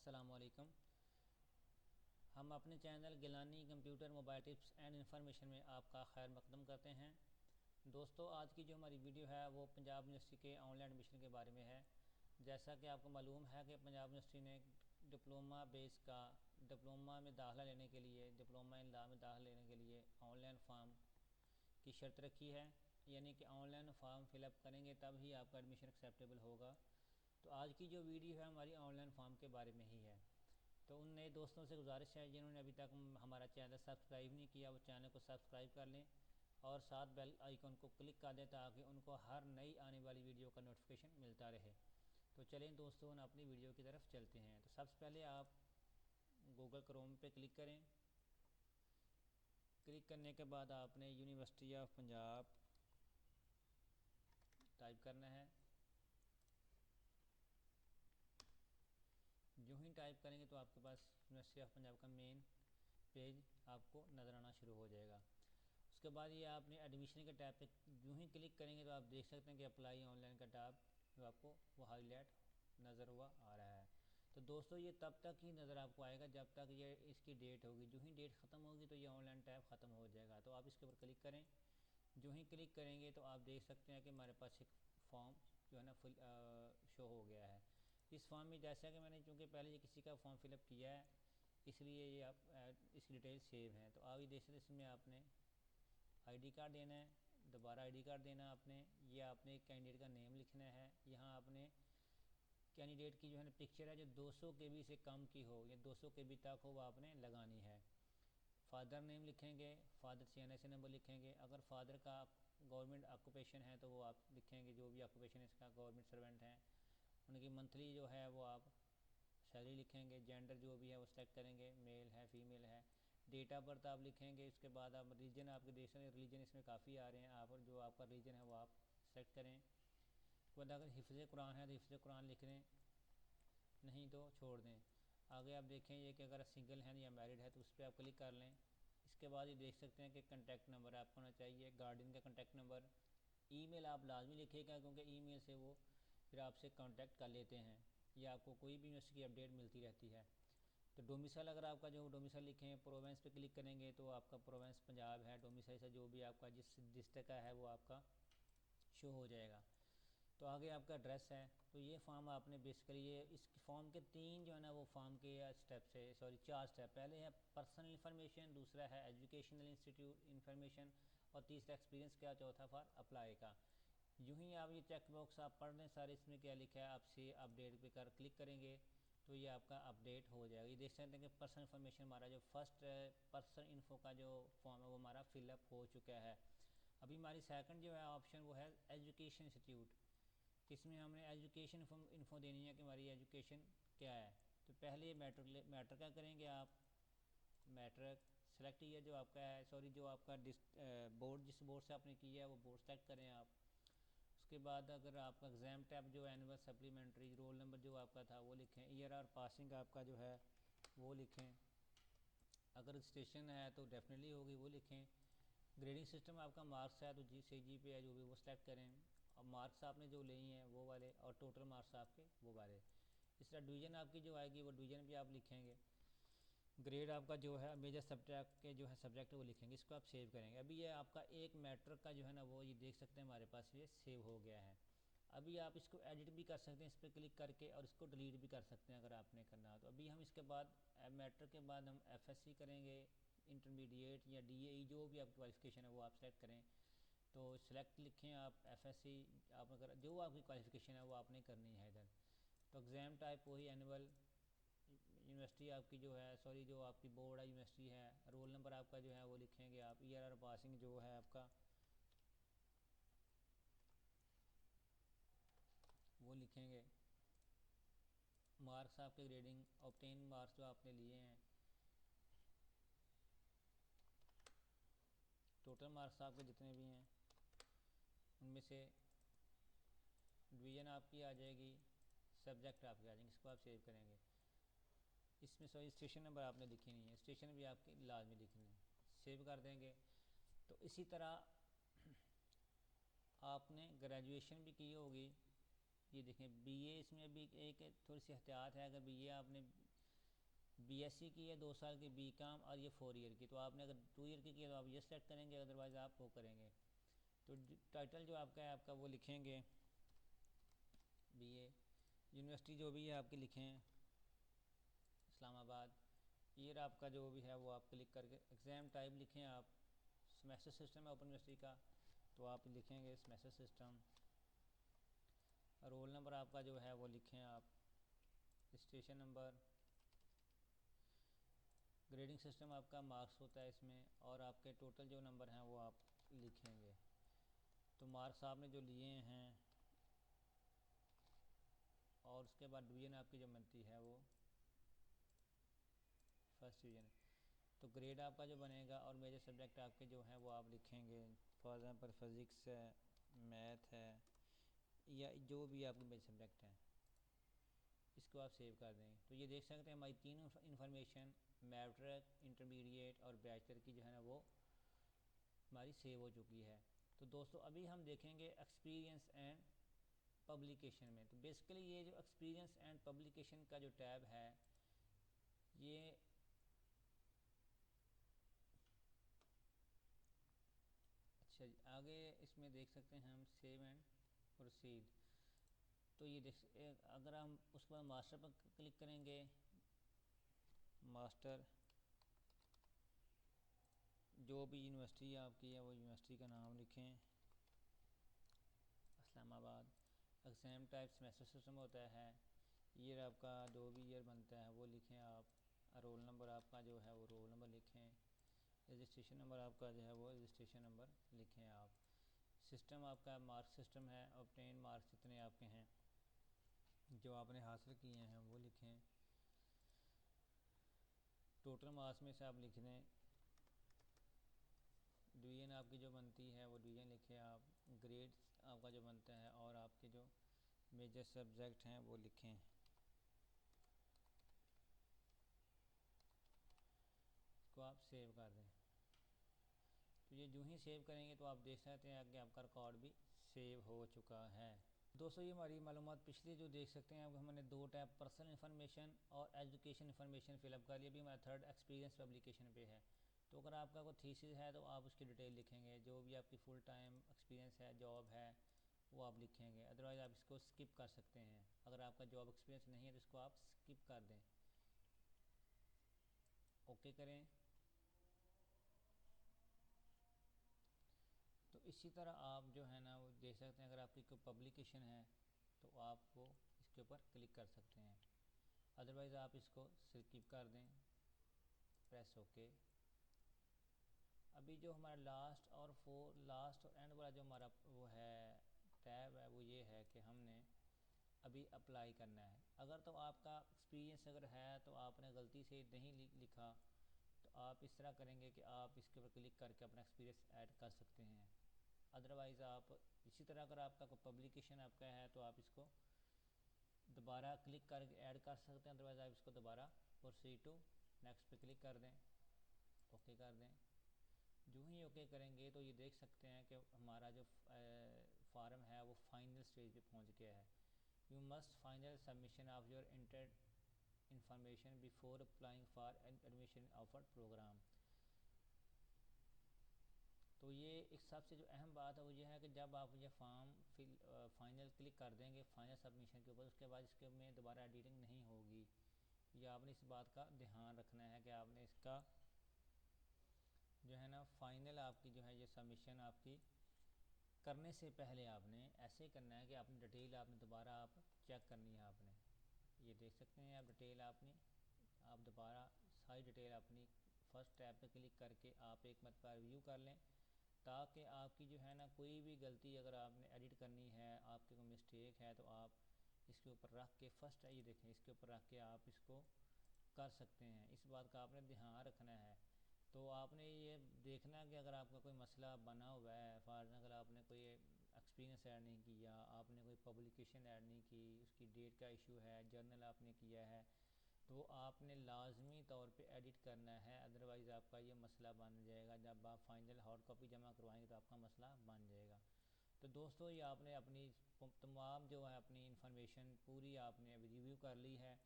अस्सलाम वालेकुम। हम अपने channel Gilani computer mobile tips and information में आपका खैर मकदम करते हैं। दोस्तों, आज की जो हमारी वीडियो है वो पंजाब यूनिवर्सिटी के ऑनलाइन एडमिशन के बारे में है। जैसा कि आपको मालूम है कि पंजाब यूनिवर्सिटी ने डिप्लोमा बेस का डिप्लोमा में दाखिला लेने के लिए डिप्लोमा इन लॉ में दाखिला लेने के लिए ऑनलाइन फॉर्म की शर्त रखी है, यानी कि ऑनलाइन फॉर्म फिलअप करेंगे तब ही आपका एडमिशन एक्सेप्टेबल होगा। तो आज की जो वीडियो है हमारी ऑनलाइन फॉर्म के बारे में ही है। तो उन नए दोस्तों से गुजारिश है जिन्होंने अभी तक हमारा चैनल सब्सक्राइब नहीं किया, वो चैनल को सब्सक्राइब कर लें और साथ बेल आइकन को क्लिक कर दें ताकि उनको हर नई आने वाली वीडियो का नोटिफिकेशन मिलता रहे। तो चलें दोस्तों, हम अपनी वीडियो की तरफ चलते हैं। तो सबसे पहले आप गूगल क्रोम पे क्लिक करें। क्लिक करने के बाद आपने यूनिवर्सिटी ऑफ पंजाब टाइप करना है। जो ही टाइप करेंगे तो आपके पास यूनिवर्सिटी ऑफ पंजाब का मेन पेज आपको नज़र आना शुरू हो जाएगा। उसके बाद ये आपने एडमिशन के टैब पे यूँ ही क्लिक करेंगे तो आप देख सकते हैं कि अप्लाई ऑनलाइन का टैब जो आपको वो हाईलाइट नज़र हुआ आ रहा है। तो दोस्तों, ये तब तक ही नज़र आपको आएगा जब तक ये इसकी डेट होगी। जो ही डेट ख़त्म होगी तो ये ऑनलाइन टैब ख़त्म हो जाएगा। तो आप इसके ऊपर क्लिक करें। जो ही क्लिक करेंगे तो आप देख सकते हैं कि हमारे पास एक फॉर्म जो है ना फुल शो हो गया है। इस फॉर्म में जैसा कि मैंने चूँकि पहले ये किसी का फॉर्म फिलअप किया है इसलिए ये आप इसकी डिटेल सेव हैं। तो आप ये देख सकते हैं, इसमें आपने आईडी कार्ड देना है, दोबारा आईडी कार्ड देना आपने, ये आपने कैंडिडेट का नेम लिखना है। यहाँ आपने कैंडिडेट की जो है ना पिक्चर है जो 200 KB से कम की हो या 200 KB तक हो वो आपने लगानी है। फादर नेम लिखेंगे, फादर CNSA नंबर लिखेंगे। अगर फादर का गवर्नमेंट ऑक्यूपेशन है तो वो आप लिखेंगे, जो भी ऑक्यूपेशन इसका गवर्नमेंट सर्वेंट हैं। उनकी मंथली जो है वो आप सैलरी लिखेंगे। जेंडर जो भी है वो सेलेक्ट करेंगे, मेल है फीमेल है। डेट ऑफ बर्थ आप लिखेंगे। उसके बाद आप रीजन, आपके देश में रीजन इसमें काफ़ी आ रहे हैं, आप जो आपका रीजन है वो आप सेलेक्ट करें। उसके बाद अगर हिफ्ज़ कुरान है तो हिफ्ज़ कुरान लिख दें, नहीं तो छोड़ दें। आगे आप देखें ये कि अगर सिंगल है या मैरिड है तो उस पर आप क्लिक कर लें। इसके बाद ये देख सकते हैं कि कॉन्टैक्ट नंबर आपको होना चाहिए, गार्डियन का कॉन्टैक्ट नंबर। ईमेल आप लाजमी लिखिएगा क्योंकि ईमेल से वो फिर आपसे कांटेक्ट कर लेते हैं या आपको कोई भी यूनिवर्सिटी की अपडेट मिलती रहती है। तो डोमिसाइल अगर आपका जो डोमिसाइल लिखें, प्रोवेंस पे क्लिक करेंगे तो आपका प्रोवेंस पंजाब है। डोमिसाइल से जो भी आपका जिस डिस्ट्रिक्ट का है वो आपका शो हो जाएगा। तो आगे आपका एड्रेस है। तो ये फॉर्म आपने बेसिकली ये इस फॉर्म के 3 जो है ना वो फॉर्म के स्टेप्स है, सॉरी 4 स्टेप। पहले है पर्सनल इन्फॉर्मेशन, दूसरा है एजुकेशनल इंस्टीट्यूट इन्फॉर्मेशन और तीसरा एक्सपीरियंस का, चौथा फॉर अप्लाई का। यूँ ही आप ये चेक बॉक्स आप पढ़ लें सारे, इसमें क्या लिखा है आपसे अपडेट पे कर क्लिक करेंगे तो ये आपका अपडेट हो जाएगा। ये देख सकते हैं कि पर्सनल इन्फॉर्मेशन हमारा जो फर्स्ट पर्सन इन्फो का जो फॉर्म है वो हमारा फिलअप हो चुका है। अभी हमारी सेकंड जो है ऑप्शन वो है एजुकेशन इंस्टीट्यूट। इसमें हमने एजुकेशन इन्फो देनी है कि हमारी एजुकेशन क्या है। तो पहले मैट्रिक का करेंगे आप। मैट्रिक सेलेक्ट ईयर जो आपका है, सॉरी जो आपका बोर्ड जिस बोर्ड से आपने किया है वो बोर्ड सेलेक्ट करें आप। उसके बाद अगर आपका एग्ज़ाम टैब जो एनुअल सप्लीमेंट्री, रोल नंबर जो आपका था वो लिखें। ईयर और पासिंग आपका जो है वो लिखें। अगर स्टेशन है तो डेफिनेटली होगी वो लिखें। ग्रेडिंग सिस्टम आपका मार्क्स है तो CGPA है जो भी वो सिलेक्ट करें और मार्क्स आपने जो लिए हैं वो वाले और टोटल मार्क्स आपके वो वाले। इस तरह डिवीज़न आपकी जो आएगी वो डिवीज़न भी आप लिखेंगे। ग्रेड आपका जो है मेजर सब्जेक्ट के जो है सब्जेक्ट वो लिखेंगे, इसको आप सेव करेंगे। अभी ये आपका एक मैट्रिक का जो है ना वो ये देख सकते हैं हमारे पास ये सेव हो गया है। अभी आप इसको एडिट भी कर सकते हैं इस पर क्लिक करके और इसको डिलीट भी कर सकते हैं अगर आपने करना हो तो। अभी हम इसके बाद मैट्रिक के बाद हम FSC करेंगे, इंटरमीडिएट या DAE जो भी आपकी क्वालिफ़िकेशन है वो आप सेलेक्ट करें। तो सिलेक्ट लिखें आप FSC, आप अगर जो आपकी क्वालिफ़िकेशन है वो आपने करनी है इधर। तो एग्ज़ाम टाइप वही एनुअल, यूनिवर्सिटी आपकी जो है, सॉरी जो आपकी बोर्ड है यूनिवर्सिटी है, रोल नंबर आपका जो है वो लिखेंगे आप। ईयर और पासिंग जो है आपका वो लिखेंगे। मार्क्स आपके ग्रेडिंग ऑब्टेन मार्क्स जो आपने लिए हैं, टोटल मार्क्स आपके जितने भी हैं उनमें से डिवीज़न आपकी आ जाएगी, सब्जेक्ट आपके आ जाएंगे, इसको आप सेव करेंगे। इसमें सॉरी स्टेशन नंबर आपने लिखी नहीं है, स्टेशन भी आपके लाजमी लिखने हैं, सेव कर देंगे। तो इसी तरह आपने ग्रेजुएशन भी की होगी। ये देखें BA, इसमें भी एक थोड़ी सी एहतियात है, अगर BA आपने बीएससी की है 2 साल की, बीकॉम और ये 4 ईयर की। तो आपने अगर 2 ईयर की है तो आप ये सेलेक्ट करेंगे, अदरवाइज़ आप वो करेंगे। तो टाइटल जो आपका है आपका वो लिखेंगे बीए, यूनिवर्सिटी जो भी है आपकी लिखें इस्लामाबाद, ईयर आपका जो भी है वो आप क्लिक करके, एग्ज़ाम टाइप लिखें आप, सेमेस्टर सिस्टम है ओपन यूनिवर्सिटी का तो आप लिखेंगे सेमेस्टर सिस्टम। रोल नंबर आपका जो है वो लिखें आप, रजिस्ट्रेशन नंबर, ग्रेडिंग सिस्टम आपका मार्क्स होता है इसमें, और आपके टोटल जो नंबर हैं वो आप लिखेंगे। तो मार्क्स आपने जो लिए हैं, और उसके बाद डिवीज़न आपकी जो बनती है वो फर्स्ट डिवीज़न। तो ग्रेड आपका जो बनेगा, और मेजर सब्जेक्ट आपके जो हैं वो आप लिखेंगे, फॉर एग्ज़ाम्पल फिज़िक्स है, मैथ है, या जो भी आपके मेजर सब्जेक्ट हैं, इसको आप सेव कर दें। तो ये देख सकते हैं हमारी 3 इन्फॉर्मेशन, मैट्रिक, इंटरमीडिएट और बैचलर की जो है ना वो हमारी सेव हो चुकी है। तो दोस्तों अभी हम देखेंगे एक्सपीरियंस एंड पब्लिकेशन में। तो बेसिकली ये जो एक्सपीरियंस एंड पब्लिकेशन का जो टैब है, ये अच्छा आगे इसमें देख सकते हैं हम सेव एंड प्रोसीड। तो ये देख, अगर हम उसके बाद मास्टर पर क्लिक करेंगे, मास्टर जो भी यूनिवर्सिटी आपकी है वो यूनिवर्सिटी का नाम लिखें, Islamabad, exam type semester system होता है, ईयर आपका जो भी ईयर बनता है वो लिखें आप, रोल नंबर आपका जो है वो रोल नंबर लिखें, रजिस्ट्रेशन नंबर आपका जो है वो रजिस्ट्रेशन नंबर लिखें आप, सिस्टम आपका मार्क सिस्टम है, ऑब्टेन मार्क्स जितने आपके हैं जो आपने हासिल किए हैं वो लिखें, टोटल मार्क्स में से आप लिख दें, डिवीज़न आपकी जो बनती है वो डिवीज़न लिखें आप, ग्रेड आपका जो बनता है, और आपके जो मेजर सब्जेक्ट हैं वो लिखें। इसको आप सेव कर दें। तो ये जो ही सेव करेंगे तो आप देख सकते हैं कि आपका रिकॉर्ड भी सेव हो चुका है। दोस्तों ये हमारी मालूमात पिछली जो देख सकते हैं, अब हमने 2 टैब पर्सनल इन्फॉर्मेशन और एजुकेशन इन्फॉर्मेशन फिलअप कर लिया। अभी हमारा थर्ड एक्सपीरियंस पब्लिकेशन पे है। तो अगर आपका कोई थीसिस है तो आप उसकी डिटेल लिखेंगे, जो भी आपकी फुल टाइम एक्सपीरियंस है, जॉब है, वो आप लिखेंगे। अदरवाइज़ आप इसको स्किप कर सकते हैं। अगर आपका जॉब एक्सपीरियंस नहीं है तो इसको आप स्किप कर दें, ओके करें। तो इसी तरह आप जो है ना वो देख सकते हैं, अगर आपकी कोई पब्लिकेशन है तो आपको इसके ऊपर क्लिक कर सकते हैं, अदरवाइज़ आप इसको स्किप कर दें, प्रेस ओके। अभी जो हमारा लास्ट और एंड वाला जो हमारा वो है टैब है, वो ये है कि हमने अभी अप्लाई करना है। अगर तो आपका एक्सपीरियंस अगर है तो आपने गलती से नहीं लिखा, तो आप इस तरह करेंगे कि आप इसके ऊपर क्लिक करके अपना एक्सपीरियंस ऐड कर सकते हैं। अदरवाइज़ आप इसी तरह अगर आपका कोई पब्लिकेशन आपका है तो आप इसको दोबारा क्लिक करके ऐड कर सकते हैं, अदरवाइज़ आप इसको दोबारा प्रोसीड टू नेक्स्ट पे क्लिक कर दें, ओके कर दें। जो ही ओके करेंगे तो ये देख सकते हैं कि हमारा जो फार्म है वो फाइनल स्टेज पे पहुंच गया है। You must final submission of your inter information before applying for admission offer program. तो ये एक सबसे जो अहम बात है वो ये है कि जब आप ये फॉर्म फाइनल क्लिक कर देंगे फाइनल सबमिशन के ऊपर, उसके बाद इसके में दोबारा एडिटिंग नहीं होगी। ये आपने इस बात का ध्यान रखना है कि आपने इसका जो है ना फाइनल आपकी जो है ये सबमिशन आपकी करने से पहले आपने ऐसे करना है कि आपने डिटेल आपने दोबारा आप चेक करनी है। आपने ये देख सकते हैं आप डिटेल आप दोबारा सारी डिटेल अपनी फर्स्ट टैब पे क्लिक करके आप एक मरतबा रिव्यू कर लें, ताकि आपकी जो है ना कोई भी गलती अगर आपने एडिट करनी है, आपके कोई मिस्टेक है, तो आप इसके ऊपर रख के फर्स्ट ये देखें इसके ऊपर रख के आप इसको कर सकते हैं। इस बात का आपने ध्यान रखना है। तो आपने ये देखना है कि अगर आपका कोई मसला बना हुआ है, फॉर अगर आपने कोई एक्सपीरियंस ऐड नहीं किया, आपने कोई पब्लिकेशन ऐड नहीं की, उसकी डेट का इशू है, जर्नल आपने किया है, तो आपने लाजमी तौर पे एडिट करना है, अदरवाइज़ आपका ये मसला बन जाएगा। जब आप फाइनल हार्ड कॉपी जमा करवाएंगे तो आपका मसला बन जाएगा। तो दोस्तों ये आपने अपनी तमाम जो है अपनी इन्फॉर्मेशन पूरी आपने अभी रिव्यू कर ली है।